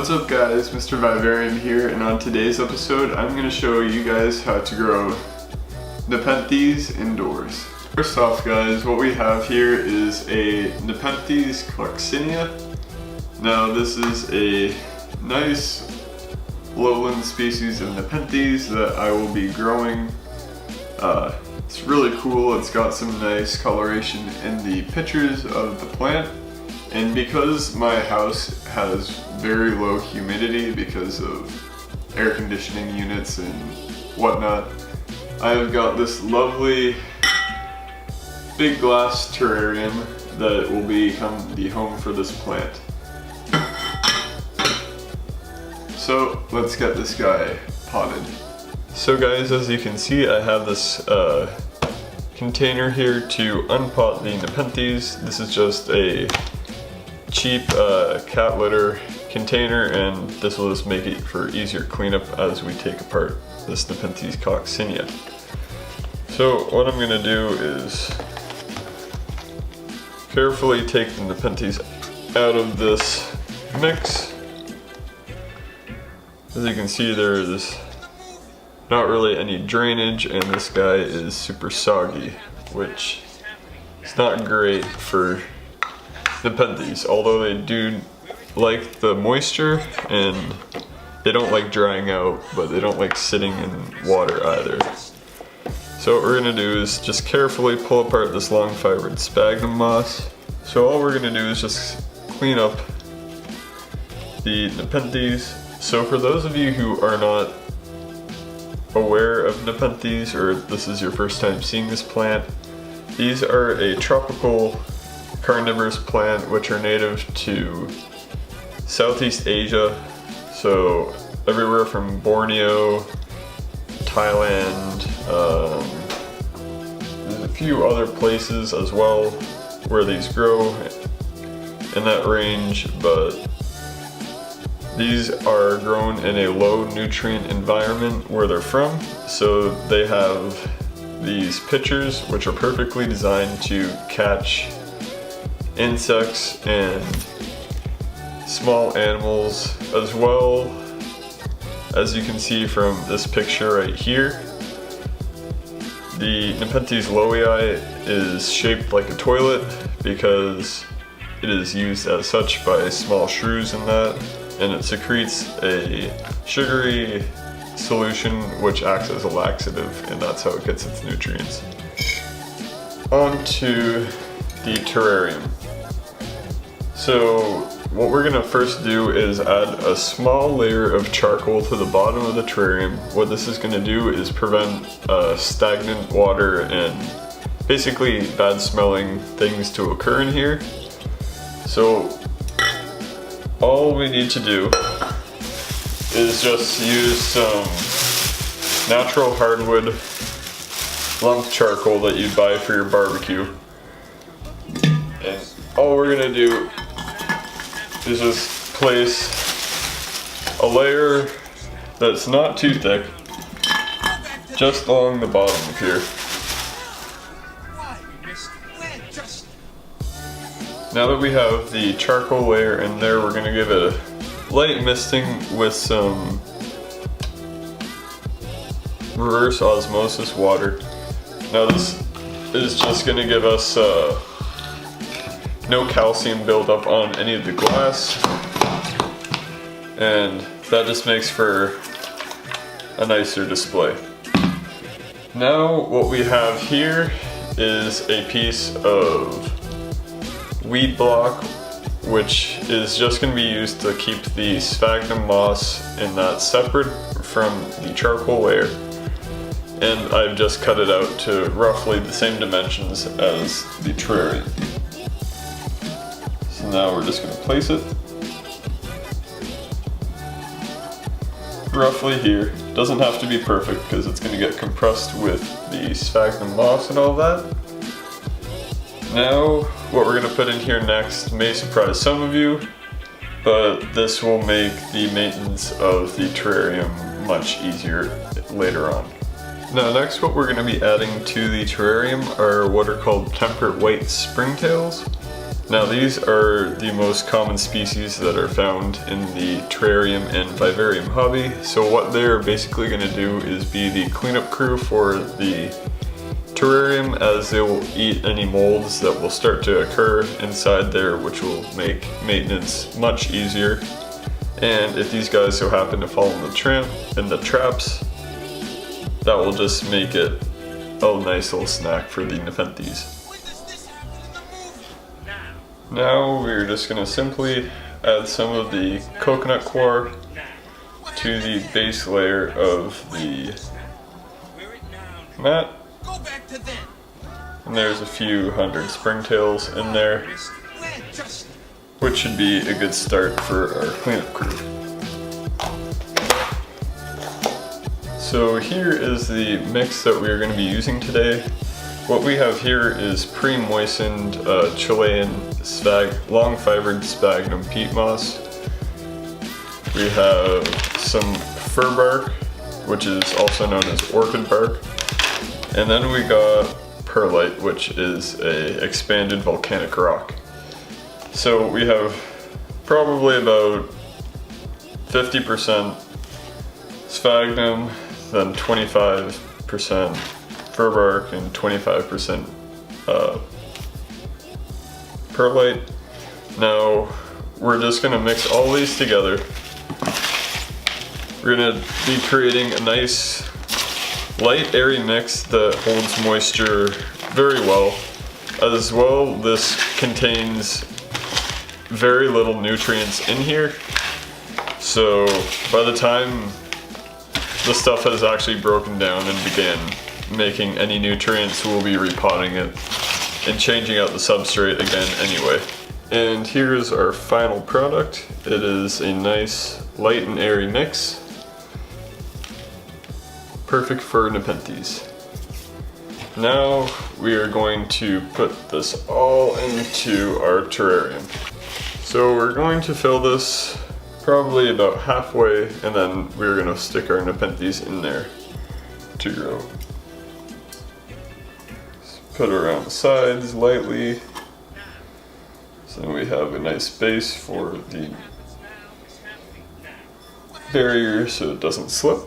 What's up guys, Mr. Vivarium here, and on today's episode I'm going to show you guys how to grow nepenthes indoors. First off guys, what we have here is a nepenthes coccinea. Now this is a nice lowland species of nepenthes that I will be growing. It's really cool, it's got some nice coloration in the pictures of the plant. And because my house has very low humidity because of air conditioning units and whatnot, I've got this lovely big glass terrarium that will become the home for this plant. So let's get this guy potted. So guys, as you can see, I have this container here to unpot the nepenthes. This is just a cheap cat litter container, and this will just make it for easier cleanup as we take apart this nepenthes coccinea. So what I'm going to do is carefully take the nepenthes out of this mix. As you can see, there is not really any drainage, and this guy is super soggy, which is not great for nepenthes, although they do like the moisture and they don't like drying out, but they don't like sitting in water either. So what we're going to do is just carefully pull apart this long fibered sphagnum moss. So all we're going to do is just clean up the nepenthes. So for those of you who are not aware of nepenthes, or this is your first time seeing this plant, these are a tropical carnivorous plant which are native to Southeast Asia, so everywhere from Borneo, Thailand, there's a few other places as well where these grow in that range, but these are grown in a low nutrient environment where they're from, so they have these pitchers which are perfectly designed to catch insects and small animals, as well as you can see from this picture right here. The nepenthes lowii is shaped like a toilet because it is used as such by small shrews in that, and it secretes a sugary solution which acts as a laxative, and that's how it gets its nutrients. On to the terrarium. So what we're going to first do is add a small layer of charcoal to the bottom of the terrarium. What this is going to do is prevent stagnant water and basically bad smelling things to occur in here. So all we need to do is just use some natural hardwood lump charcoal that you'd buy for your barbecue. And all we're going to do is just place a layer that's not too thick just along the bottom of here. Now that we have the charcoal layer in there, we're going to give it a light misting with some reverse osmosis water. Now this is just going to give us no calcium buildup on any of the glass, and that just makes for a nicer display. Now what we have here is a piece of weed block, which is just going to be used to keep the sphagnum moss in that separate from the charcoal layer, and I've just cut it out to roughly the same dimensions as the terrarium. So now we're just going to place it roughly here. Doesn't have to be perfect because it's going to get compressed with the sphagnum moss and all that. Now what we're going to put in here next may surprise some of you, but this will make the maintenance of the terrarium much easier later on. Now next, what we're going to be adding to the terrarium are what are called temperate white springtails. Now these are the most common species that are found in the terrarium and vivarium hobby. So what they're basically going to do is be the cleanup crew for the terrarium, as they will eat any molds that will start to occur inside there, which will make maintenance much easier. And if these guys so happen to fall in the traps, that will just make it a nice little snack for the nepenthes. Now we're just going to simply add some of the coconut coir to the base layer of the mat. And there's a few hundred springtails in there, which should be a good start for our cleanup crew. So here is the mix that we are going to be using today. What we have here is pre-moistened Chilean long fibered sphagnum peat moss. We have some fir bark, which is also known as orchid bark. And then we got perlite, which is a expanded volcanic rock. So we have probably about 50% sphagnum, then 25% fir bark, and 25% perlite. Now we're just gonna mix all these together. We're gonna be creating a nice light, airy mix that holds moisture very well. As well, this contains very little nutrients in here. So by the time the stuff has actually broken down and began making any nutrients, we'll be repotting it and changing out the substrate again anyway. And here's our final product. It is a nice light and airy mix. Perfect for nepenthes. Now we are going to put this all into our terrarium. So we're going to fill this probably about halfway, and then we're going to stick our nepenthes in there to grow. Just put it around the sides lightly, so we have a nice base for the barrier so it doesn't slip.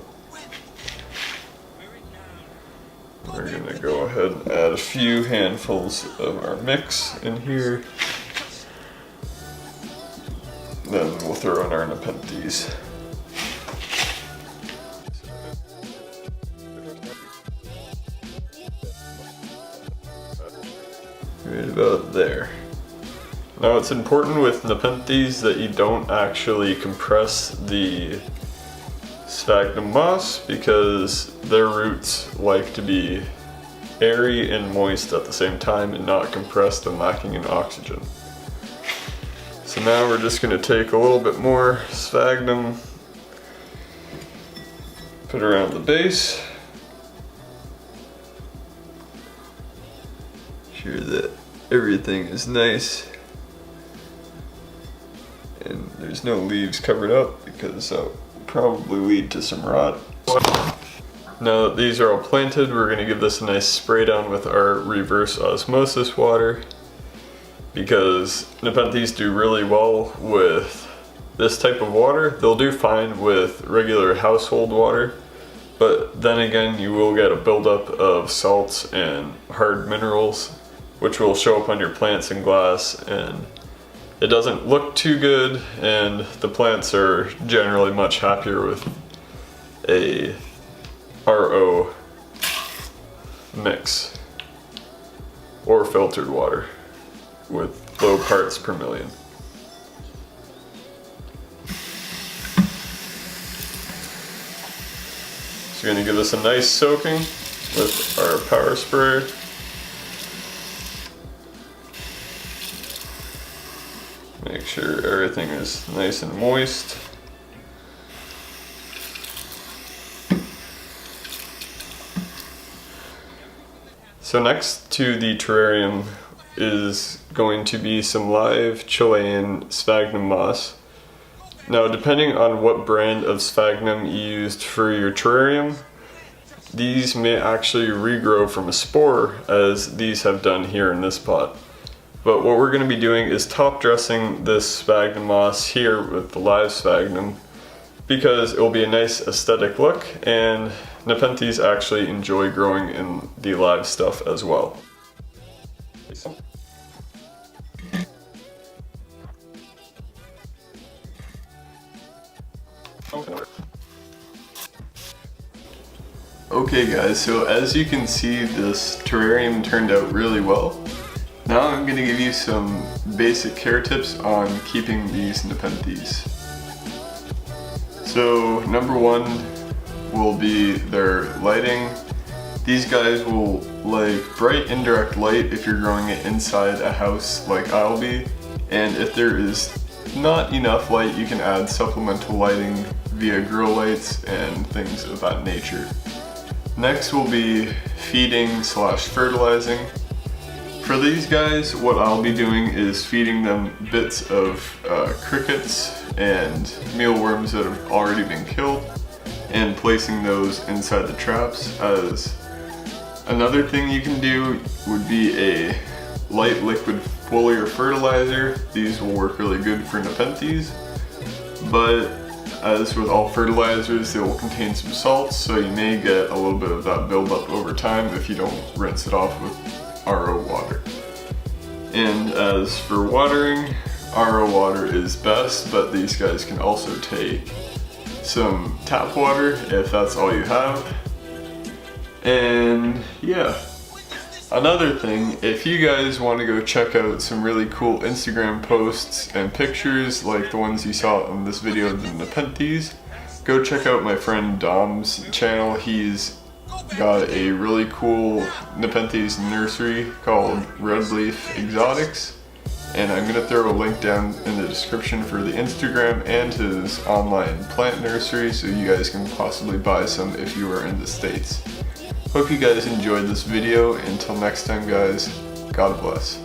We're going to go ahead and add a few handfuls of our mix in here. Then we'll throw in our nepenthes. Right about there. Now it's important with nepenthes that you don't actually compress the sphagnum moss, because their roots like to be airy and moist at the same time and not compressed and lacking in oxygen. So now we're just going to take a little bit more sphagnum, put it around the base, sure that everything is nice and there's no leaves covered up, because that will probably lead to some rot. Now that these are all planted, we're going to give this a nice spray down with our reverse osmosis water, because nepenthes do really well with this type of water. They'll do fine with regular household water, but then again you will get a buildup of salts and hard minerals, which will show up on your plants in glass, and it doesn't look too good, and the plants are generally much happier with a RO mix or filtered water with low parts per million. So we're going to give this a nice soaking with our power sprayer. Make sure everything is nice and moist. So next to the terrarium is going to be some live Chilean sphagnum moss. Now, depending on what brand of sphagnum you used for your terrarium, these may actually regrow from a spore, as these have done here in this pot. But what we're going to be doing is top dressing this sphagnum moss here with the live sphagnum because it will be a nice aesthetic look, and nepenthes actually enjoy growing in the live stuff as well. Okay guys, so as you can see, this terrarium turned out really well. Now I'm going to give you some basic care tips on keeping these nepenthes. So number one will be their lighting. These guys will like bright indirect light if you're growing it inside a house like I'll be, and if there is not enough light you can add supplemental lighting via grow lights and things of that nature. Next will be feeding / fertilizing. For these guys, what I'll be doing is feeding them bits of crickets and mealworms that have already been killed and placing those inside the traps. As another thing you can do would be a light liquid foliar fertilizer. These will work really good for nepenthes, but as with all fertilizers, they will contain some salts, so you may get a little bit of that buildup over time if you don't rinse it off with RO water. And as for watering, RO water is best, but these guys can also take some tap water if that's all you have. And yeah. Another thing, if you guys want to go check out some really cool Instagram posts and pictures like the ones you saw in this video of the nepenthes, go check out my friend Dom's channel. He's got a really cool nepenthes nursery called Red Leaf Exotics, and I'm going to throw a link down in the description for the Instagram and his online plant nursery so you guys can possibly buy some if you are in the States. Hope you guys enjoyed this video. Until next time guys, God bless.